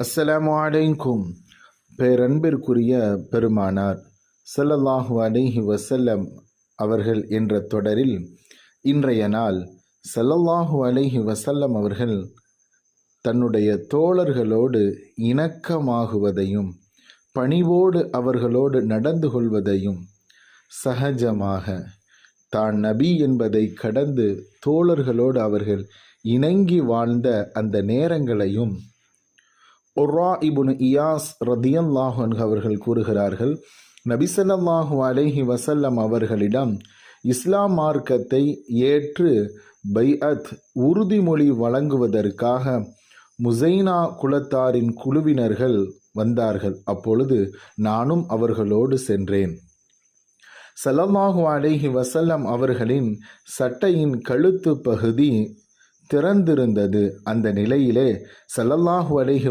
அஸ்ஸலாமு அலைக்கும். பேரன்பிற்குரிய பெருமானார் ஸல்லல்லாஹு அலைஹி வஸல்லம் அவர்கள் என்ற தொடரில் இன்றைய நாள் ஸல்லல்லாஹு அலைஹி வஸல்லம் அவர்கள் தன்னுடைய தோழர்களோடு இணக்கமாகுவதையும் பணிவோடு அவர்களோடு நடந்து கொள்வதையும் சகஜமாக தான் நபி என்பதை கடந்து தோழர்களோடு அவர்கள் இணங்கி வாழ்ந்த அந்த நேரங்களையும் உர்ரா இப்னு இயாஸ் ரதியல்லாஹு அன்ஹு அவர்கள் கூறுகிறார்கள், நபி ஸல்லல்லாஹு அலைஹி வஸல்லம் அவர்களிடம் இஸ்லாம் மார்க்கத்தை ஏற்று பைஅத் உறுதிமொழி வழங்குவதற்காக முசைனா குலத்தாரின் குழுவினர்கள் வந்தார்கள். அப்பொழுது நானும் அவர்களோடு சென்றேன். ஸல்லல்லாஹு அலைஹி வஸல்லம் அவர்களின் சட்டையின் கழுத்து பகுதி திறந்திருந்தது. அந்த நிலையிலே ஸல்லல்லாஹு அலைஹி